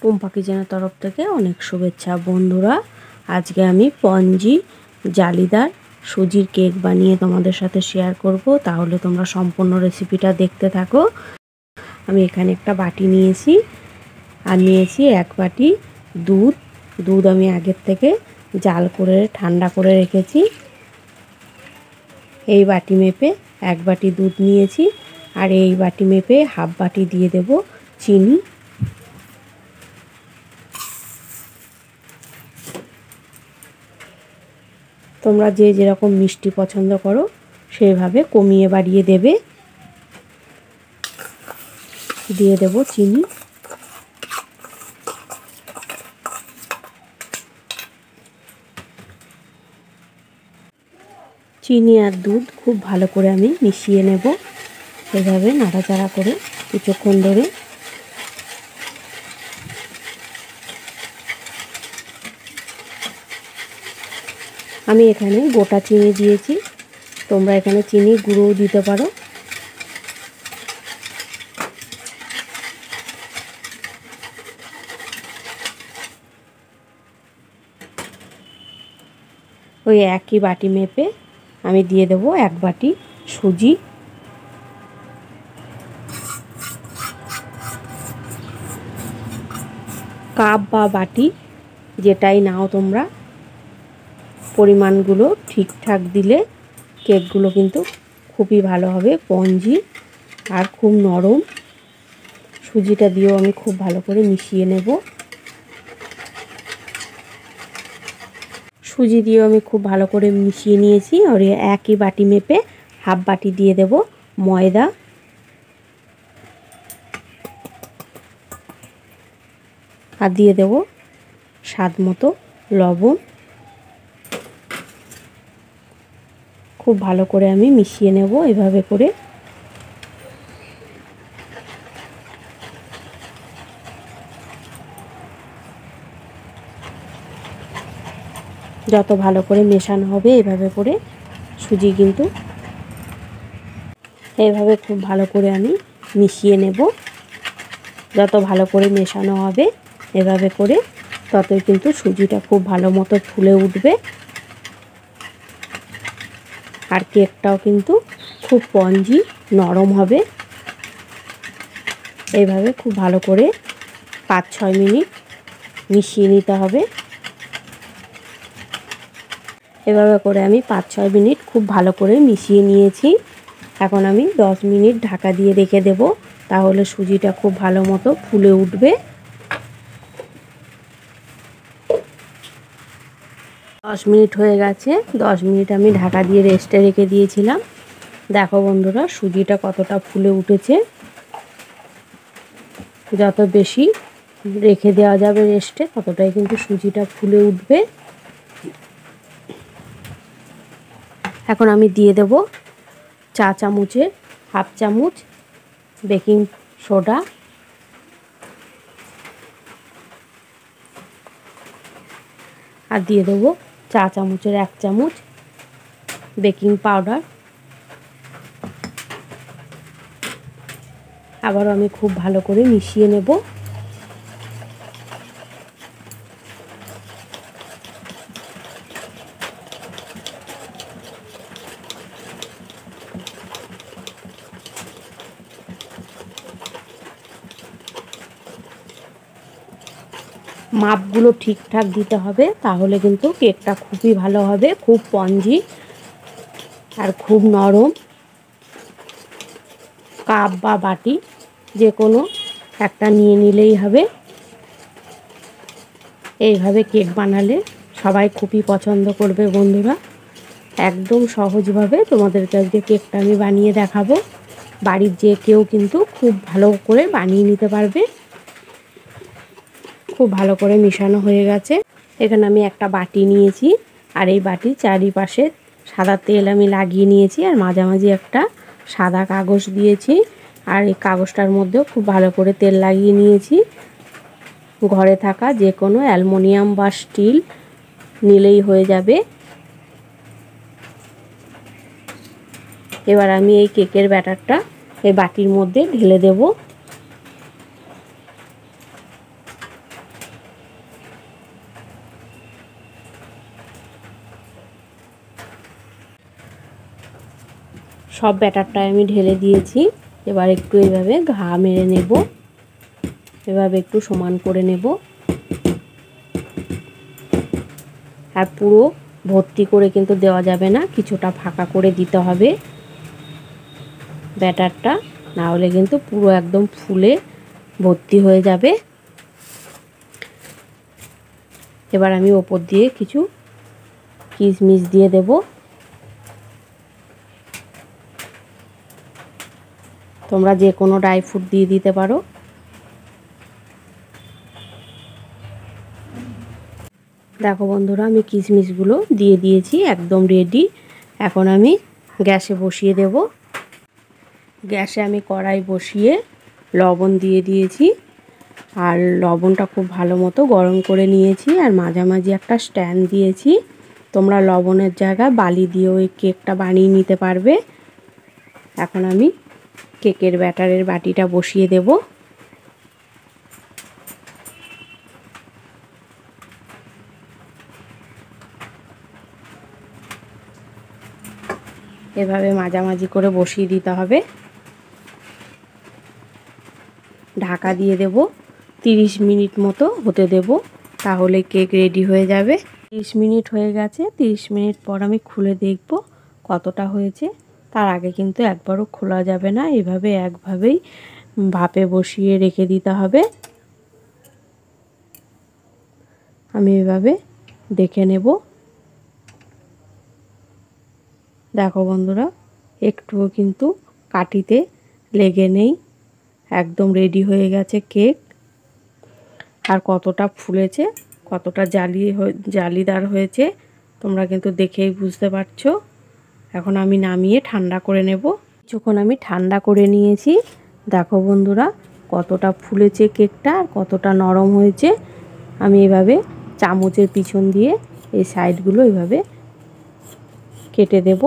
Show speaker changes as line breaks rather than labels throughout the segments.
টুম্পা কিচেনের তরফ থেকে অনেক শুভেচ্ছা বন্ধুরা। আজকে আমি স্পঞ্জি জালিদার সুজির কেক বানিয়ে তোমাদের সাথে শেয়ার করব, তাহলে তোমরা সম্পূর্ণ রেসিপিটা দেখতে থাকো। আমি এখানে একটা বাটি নিয়েছি আর নিয়েছি 1 বাটি দুধ আমি আগের থেকে জাল করে ঠান্ডা করে রেখেছি। এই বাটি মেপে 1 বাটি দুধ নিয়েছি আর এই বাটি মেপে হাফ বাটি দিয়ে দেব চিনি। তোমরা যে যেরকম মিষ্টি পছন্দ করো সেইভাবে কমিয়ে বাড়িয়ে দেবে। দিয়ে দেব চিনি। চিনি আর দুধ খুব ভালো করে আমি মিশিয়ে নেব, এভাবে নাড়াচাড়া করে কিছুক্ষণ ধরে। আমি এখানে গোটা চিনি দিয়েছি, তোমরা এখানে চিনি গুঁড়োও দিতে পারো। ওই একই বাটি মেপে আমি দিয়ে দেব 1 বাটি সুজি। কাপ বা বাটি যেটাই নাও তোমরা, পরিমাণগুলো ঠিকঠাক দিলে কেকগুলো কিন্তু খুবই ভালো হবে, স্পঞ্জি আর খুব নরম। সুজিটা দিয়েও আমি খুব ভালো করে মিশিয়ে নেব। সুজি দিয়েও আমি খুব ভালো করে মিশিয়ে নিয়েছি। আর একই বাটি মেপে হাফ বাটি দিয়ে দেব ময়দা। আর দিয়ে দেব স্বাদ মতো লবণ। খুব ভালো করে আমি মিশিয়ে নেব এভাবে করে। যত ভালো করে মেশানো হবে এভাবে করে সুজি কিন্তু এইভাবে খুব ভালো করে আমি মিশিয়ে নেব। যত ভালো করে মেশানো হবে এভাবে করে ততই কিন্তু সুজিটা খুব ভালো মতো ফুলে উঠবে আর কেকটাও কিন্তু খুব স্পঞ্জি নরম হবে। এইভাবে খুব ভালো করে 5-6 মিনিট মিশিয়ে নিতে হবে। এভাবে করে আমি 5-6 মিনিট খুব ভালো করে মিশিয়ে নিয়েছি। এখন আমি 10 মিনিট ঢাকা দিয়ে রেখে দেব, তাহলে সুজিটা খুব ভালো মতো ফুলে উঠবে। 10 মিনিট হয়ে গেছে। 10 মিনিট আমি ঢাকা দিয়ে রেস্টে রেখে দিয়েছিলাম। দেখো বন্ধুরা সুজিটা কতটা ফুলে উঠেছে। যত বেশি রেখে দেওয়া যাবে রেস্টে ততটাই কিন্তু সুজিটা ফুলে উঠবে। এখন আমি দিয়ে দেব চা চামচের হাফ চামচ বেকিং সোডা। আর দিয়ে দেব চা চামচের 1 চামচ বেকিং পাউডার। আবারও আমি খুব ভালো করে মিশিয়ে নেব। মাপগুলো ঠিকঠাক দিতে হবে, তাহলে কিন্তু কেকটা খুবই ভালো হবে, খুব স্পঞ্জি আর খুব নরম। কাপ বা বাটি যে কোনো একটা নিয়ে নিলেই হবে। এইভাবে কেক বানালে সবাই খুবই পছন্দ করবে বন্ধুরা। একদম সহজভাবে তোমাদেরকে আজকে কেকটা আমি বানিয়ে দেখাবো। বাড়ির যে কেউ কিন্তু খুব ভালো করে বানিয়ে নিতে পারবে। খুব ভালো করে মিশানো হয়ে গেছে। এখানে আমি একটা বাটি নিয়েছি আর এই বাটির চারিপাশে সাদা তেল আমি লাগিয়ে নিয়েছি আর মাঝামাঝি একটা সাদা কাগজ দিয়েছি। আর এই কাগজটার মধ্যেও খুব ভালো করে তেল লাগিয়ে নিয়েছি। ঘরে থাকা যে কোনো অ্যালুমিনিয়াম বা স্টিল নিলেই হয়ে যাবে। এবার আমি এই কেকের ব্যাটারটা এই বাটির মধ্যে ঢেলে দেব। সব ব্যাটারটা আমি ঢেলে দিয়েছি। এবার একটু এইভাবে ঘা মেরে নেব, এভাবে একটু সমান করে নেব। আর পুরো ভর্তি করে কিন্তু দেওয়া যাবে না, কিছুটা ফাঁকা করে দিতে হবে ব্যাটারটা, না হলে কিন্তু পুরো একদম ফুলে ভর্তি হয়ে যাবে। এবার আমি ওপর দিয়ে কিছু কিশমিশ দিয়ে দেব। তোমরা যে কোনো ড্রাই ফ্রুট দিয়ে দিতে পারো। দেখো বন্ধুরা, আমি কিশমিশগুলো দিয়ে দিয়েছি, একদম রেডি। এখন আমি গ্যাসে বসিয়ে দেব। গ্যাসে আমি কড়াই বসিয়ে লবণ দিয়ে দিয়েছি, আর লবণটা খুব ভালো মতো গরম করে নিয়েছি। আর মাঝামাঝি একটা স্ট্যান্ড দিয়েছি। তোমরা লবণের জায়গায় বালি দিয়েও এই কেকটা বানিয়ে নিতে পারবে। এখন আমি কেকের ব্যাটারের বাটিটা বসিয়ে দেব। এভাবে মাঝামাঝি করে বসিয়ে দিতে হবে। ঢাকা দিয়ে দেব, 30 মিনিট মতো হতে দেব, তাহলে কেক রেডি হয়ে যাবে। 30 মিনিট হয়ে গেছে। 30 মিনিট পর আমি খুলে দেখব কতটা হয়েছে। তার আগে কিন্তু একবারও খোলা যাবে না, এভাবে একভাবেই ভাপে বসিয়ে রেখে দিতে হবে। আমি এভাবে দেখে নেব। দেখো বন্ধুরা, একটুও কিন্তু কাঠিতে লেগে নেই, একদম রেডি হয়ে গেছে কেক। আর কতটা ফুলেছে, কতটা জালিদার হয়েছে তোমরা কিন্তু দেখেই বুঝতে পারছো। এখন আমি নামিয়ে ঠান্ডা করে নেব। যখন আমি ঠান্ডা করে নিয়েছি, দেখো বন্ধুরা কতটা ফুলেছে কেকটা আর কতটা নরম হয়েছে। আমি এভাবে চামচের পিছন দিয়ে এই সাইডগুলো এভাবে কেটে দেব।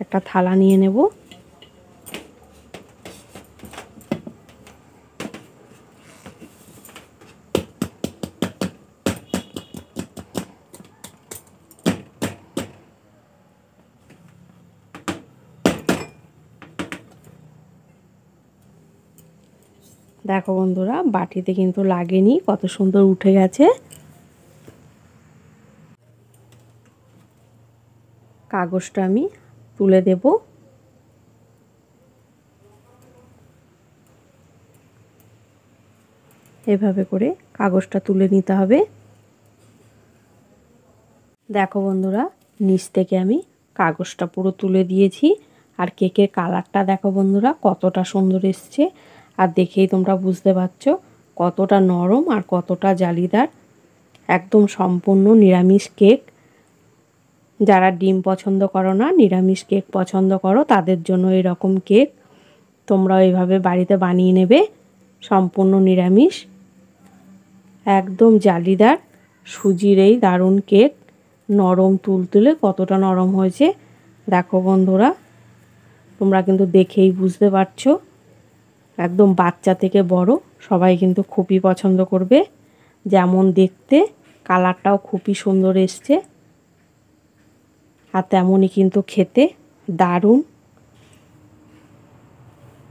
একটা থালা নিয়ে নেব। দেখো বন্ধুরা, বাটিতে কিন্তু লাগেনি, কত সুন্দর উঠে গেছে। কাগজটা আমি তুলে দেব। এভাবে করে কাগজটা তুলে নিতে হবে। দেখো বন্ধুরা, নিচ থেকে আমি কাগজটা পুরো তুলে দিয়েছি। আর কেকের কালারটা দেখো বন্ধুরা কতটা সুন্দর এসছে। আর দেখেই তোমরা বুঝতে পারছো কতটা নরম আর কতটা জালিদার। একদম সম্পূর্ণ নিরামিষ কেক। যারা ডিম পছন্দ করো না, নিরামিষ কেক পছন্দ করো, তাদের জন্য এরকম কেক তোমরা এইভাবে বাড়িতে বানিয়ে নেবে। সম্পূর্ণ নিরামিষ, একদম জালিদার সুজির এই দারুণ কেক। নরম তুলতুলে, কতটা নরম হয়েছে দেখো বন্ধুরা, তোমরা কিন্তু দেখেই বুঝতে পারছো। একদম বাচ্চা থেকে বড় সবাই কিন্তু খুবই পছন্দ করবে। যেমন দেখতে, কালারটাও খুবই সুন্দর এসছে, আর তেমনই কিন্তু খেতে দারুণ।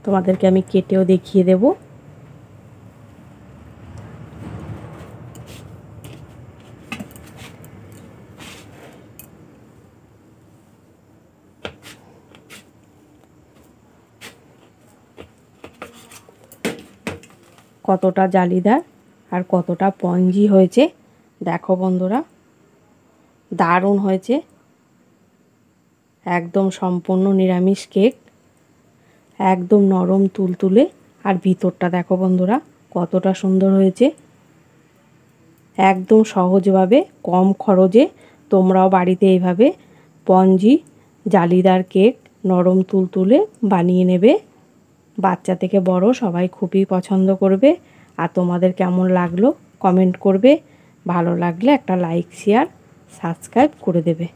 তোমাদেরকে আমি কেটেও দেখিয়ে দেব। কতটা জালিদার আর কতটা স্পঞ্জি হয়েছে দেখো বন্ধুরা, দারুণ হয়েছে। একদম সম্পূর্ণ নিরামিষ কেক, একদম নরম তুলতুলে। আর ভিতরটা দেখো বন্ধুরা কতটা সুন্দর হয়েছে। একদম সহজভাবে কম খরচে তোমরাও বাড়িতে এইভাবে স্পঞ্জি জালিদার কেক নরম তুলতুলে বানিয়ে নেবে। বাচ্চা থেকে বড় সবাই খুবই পছন্দ করবে। আর তোমাদের কেমন লাগলো কমেন্ট করবে। ভালো লাগলে একটা লাইক, শেয়ার, সাবস্ক্রাইব করে দেবে।